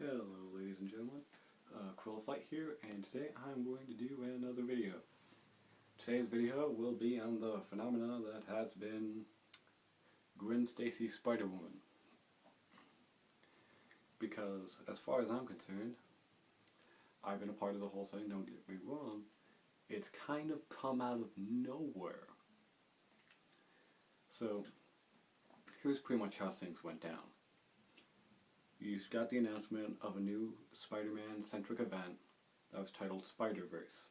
Hello ladies and gentlemen, Quillaflight here, and today I'm going to do another video. Today's video will be on the phenomena that has been Gwen Stacy Spider-Woman. Because, as far as I'm concerned, I've been a part of the whole thing, don't get me wrong, it's kind of come out of nowhere. So, here's pretty much how things went down. You got the announcement of a new Spider-Man-centric event that was titled Spider-Verse,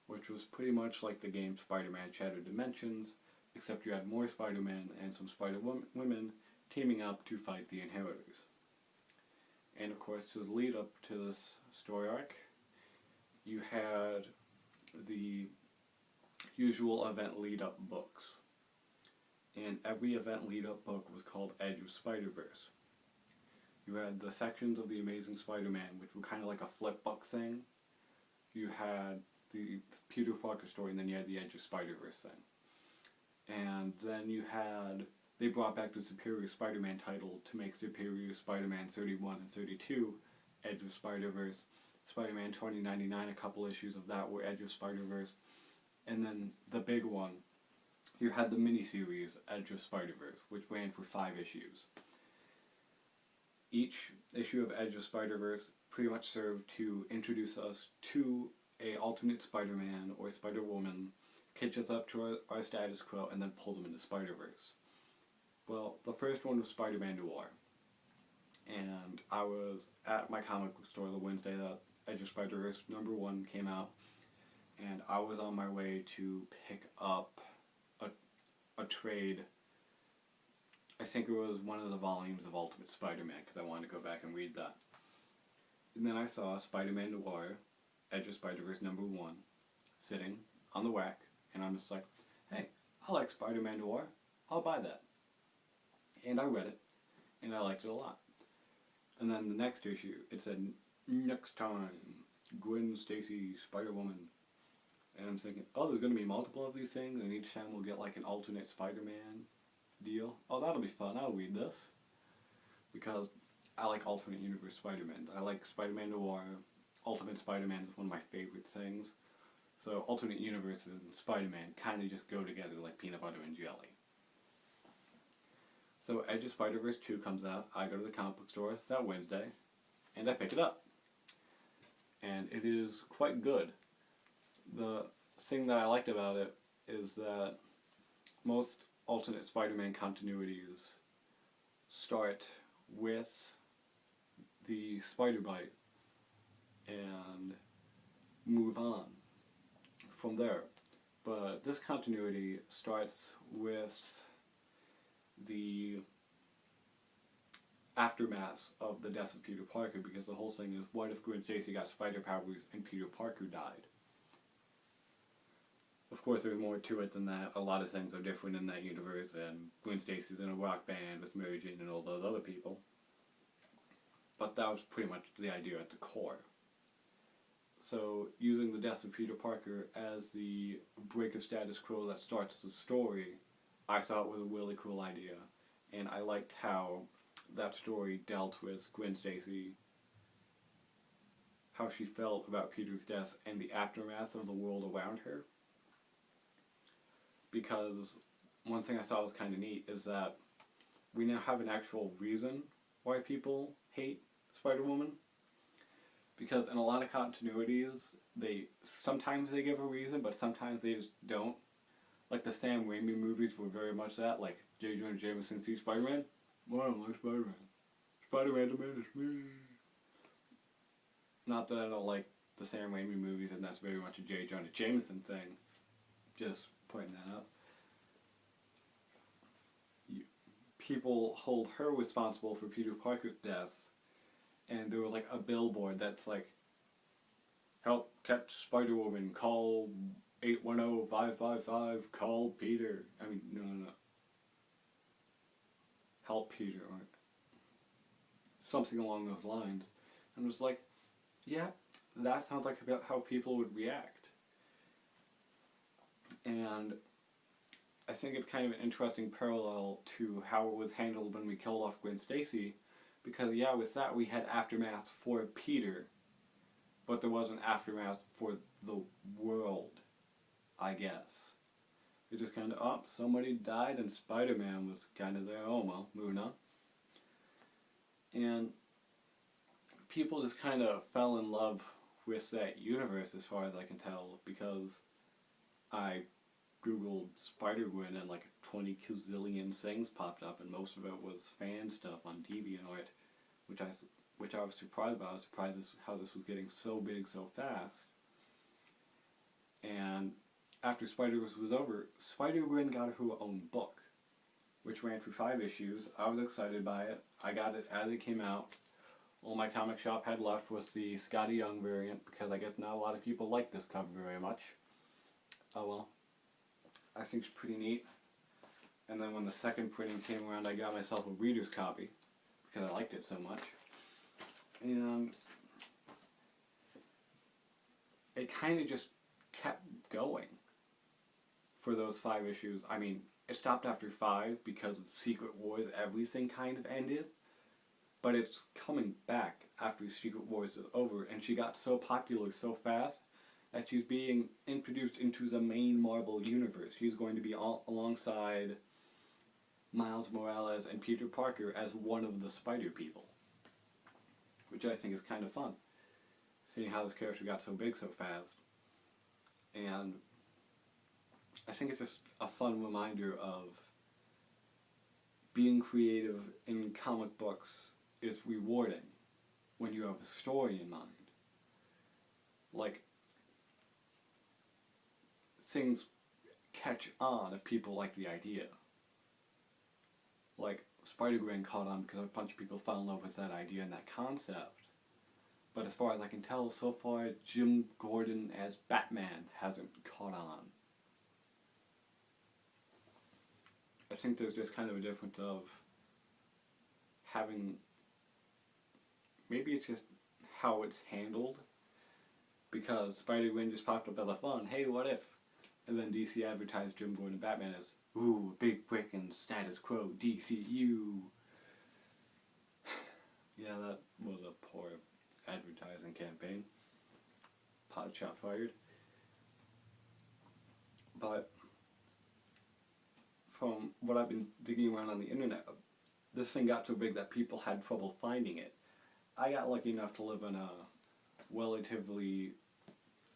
which was pretty much like the game Spider-Man Shattered Dimensions, except you had more Spider-Man and some Spider-Women teaming up to fight the Inheritors. And of course, to the lead up to this story arc, you had the usual event lead-up books. And every event lead-up book was called Edge of Spider-Verse. You had the sections of The Amazing Spider-Man, which were kind of like a flip book thing. You had the Peter Parker story, and then you had the Edge of Spider-Verse thing. And then you had, they brought back the Superior Spider-Man title to make Superior Spider-Man 31 and 32 Edge of Spider-Verse. Spider-Man 2099, a couple issues of that were Edge of Spider-Verse. And then the big one, you had the miniseries Edge of Spider-Verse, which ran for 5 issues. Each issue of Edge of Spider-Verse pretty much served to introduce us to a alternate Spider-Man or Spider-Woman, catch us up to our status quo, and then pull them into Spider-Verse. Well, the first one was Spider-Man Noir. And I was at my comic book store the Wednesday that Edge of Spider-Verse #1 came out, and I was on my way to pick up a trade. I think it was one of the volumes of Ultimate Spider-Man, because I wanted to go back and read that. And then I saw Spider-Man Noir, Edge of Spider-Verse #1, sitting on the rack, and I'm just like, hey, I like Spider-Man Noir, I'll buy that. And I read it, and I liked it a lot. And then the next issue, it said, next time, Gwen Stacy, Spider-Woman. And I'm thinking, oh, there's going to be multiple of these things, and each time we'll get like an alternate Spider-Man deal. Oh, that'll be fun, I'll read this. Because I like alternate universe Spider-Man. I like Spider-Man Noir. Ultimate Spider-Man is one of my favorite things. So alternate universes and Spider-Man kind of just go together like peanut butter and jelly. So Edge of Spider-Verse 2 comes out. I go to the comic book store that Wednesday, and I pick it up. And it is quite good. The thing that I liked about it is that most alternate Spider-Man continuities start with the Spider-Bite and move on from there. But this continuity starts with the aftermath of the death of Peter Parker, because the whole thing is, what if Gwen Stacy got spider powers and Peter Parker died? Of course, there's more to it than that. A lot of things are different in that universe, and Gwen Stacy's in a rock band with Mary Jane and all those other people. But that was pretty much the idea at the core. So, using the death of Peter Parker as the break of status quo that starts the story, I thought was a really cool idea. And I liked how that story dealt with Gwen Stacy, how she felt about Peter's death, and the aftermath of the world around her. Because one thing I thought was kind of neat is that we now have an actual reason why people hate Spider-Woman. Because in a lot of continuities, sometimes they give a reason, but sometimes they just don't. Like the Sam Raimi movies were very much that, like J. Jonah Jameson sees Spider-Man. Well, I don't like Spider-Man. Spider-Man diminished me. Not that I don't like the Sam Raimi movies, and that's very much a J. Jonah Jameson thing. Just pointing that out. People hold her responsible for Peter Parker's death, and there was like a billboard that's like, help catch Spider-Woman, call 810-555, call Peter. I mean, no. Help Peter, or something along those lines. And it was like, yeah, that sounds like about how people would react. And I think it's kind of an interesting parallel to how it was handled when we killed off Gwen Stacy, Because, yeah, with that we had aftermath for Peter, but there wasn't aftermath for the world, I guess. It just kind of, oh, somebody died and Spider-Man was kind of there, oh well, moving on. And people just kind of fell in love with that universe as far as I can tell, because I googled Spider-Gwen and like 20 gazillion things popped up, and most of it was fan stuff on DeviantArt, which I was surprised about. I was surprised how this was getting so big so fast. And after Spider-Verse was over, Spider-Gwen got her own book, which ran through 5 issues. I was excited by it. I got it as it came out. All my comic shop had left was the Scotty Young variant, because I guess not a lot of people like this cover very much. Oh well. I think it's pretty neat. And then when the second printing came around, I got myself a reader's copy, because I liked it so much. And it kind of just kept going for those 5 issues. I mean, it stopped after 5 because of Secret Wars, everything kind of ended. But it's coming back after Secret Wars is over, and she got so popular so fast that she's being introduced into the main Marvel universe. She's going to be alongside Miles Morales and Peter Parker as one of the Spider People, which I think is kind of fun, seeing how this character got so big so fast. And I think it's just a fun reminder of being creative in comic books is rewarding when you have a story in mind. Like, things catch on if people like the idea. Like, Spider-Gwen caught on because a bunch of people fell in love with that idea and that concept. But as far as I can tell, so far, Jim Gordon as Batman hasn't caught on. I think there's just kind of a difference of having... Maybe it's just how it's handled. Because Spider-Gwen just popped up as a fun, hey, what if? And then DC advertised Jim Gordon Batman as, ooh, big brick and status quo, DCU. Yeah, that was a poor advertising campaign. Pot shot fired. But from what I've been digging around on the internet, this thing got so big that people had trouble finding it. I got lucky enough to live in a relatively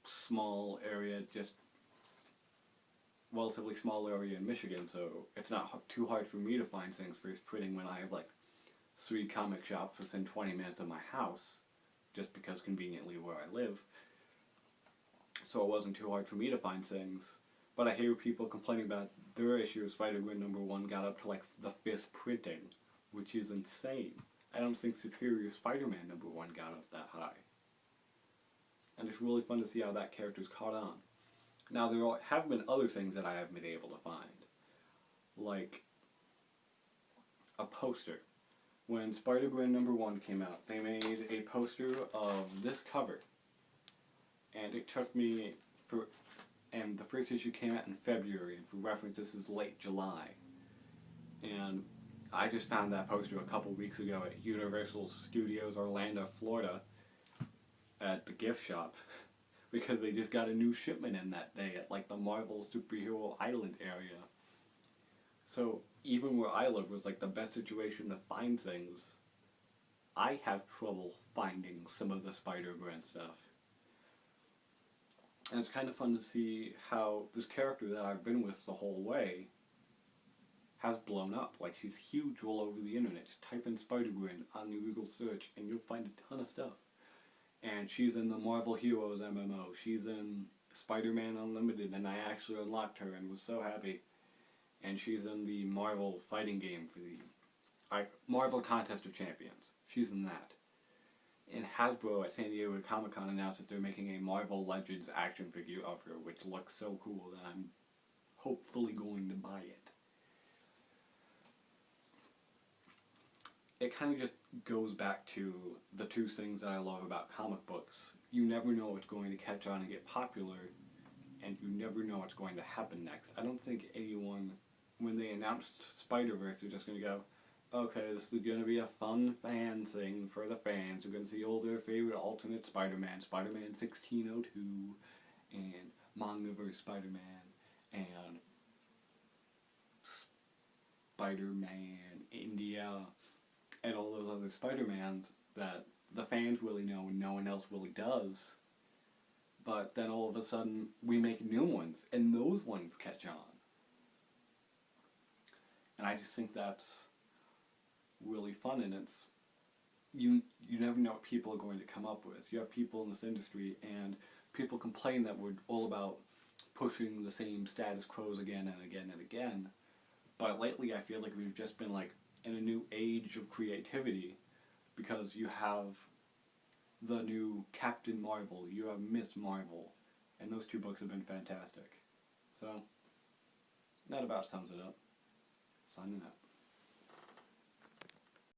small area, relatively small area in Michigan, so it's not too hard for me to find things first printing when I have like 3 comic shops within 20 minutes of my house, just because conveniently where I live. So it wasn't too hard for me to find things. But I hear people complaining about their issue of Spider-Gwen #1 got up to like the 5th printing, which is insane. I don't think Superior Spider-Man #1 got up that high. And it's really fun to see how that character's caught on. Now, there have been other things that I haven't been able to find. Like a poster. When Spider-Gwen #1 came out, they made a poster of this cover. And it took me and the first issue came out in February, and for reference, this is late July. And I just found that poster a couple weeks ago at Universal Studios Orlando, Florida, at the gift shop, because they just got a new shipment in that day at like the Marvel Superhero Island area. So even where I live was like the best situation to find things. I have trouble finding some of the Spider-Gwen stuff. And it's kind of fun to see how this character that I've been with the whole way has blown up. Like, she's huge all over the internet. Just type in Spider-Gwen on the Google search and you'll find a ton of stuff. And she's in the Marvel Heroes MMO. She's in Spider-Man Unlimited, and I actually unlocked her and was so happy. And she's in the Marvel fighting game for the Marvel Contest of Champions. She's in that. And Hasbro at San Diego Comic-Con announced that they're making a Marvel Legends action figure of her, which looks so cool that I'm hopefully going to buy it. It kind of just goes back to the 2 things that I love about comic books. You never know what's going to catch on and get popular, and you never know what's going to happen next. I don't think anyone, when they announced Spider-Verse, they're just going to go, okay, this is gonna be a fun fan thing for the fans. We're gonna see all their favorite alternate Spider-Man, Spider-Man 1602, and Mangaverse Spider-Man, and Spider-Man India, and all those other Spider-Mans that the fans really know and no one else really does. But then all of a sudden, we make new ones, and those ones catch on. And I just think that's really fun, and it's you never know what people are going to come up with. You have people in this industry, and people complain that we're all about pushing the same status quos again and again and again. But lately, I feel like we've just been like in a new age of creativity, because you have the new Captain Marvel, you have Miss Marvel, and those two books have been fantastic. So that about sums it up. Signing out.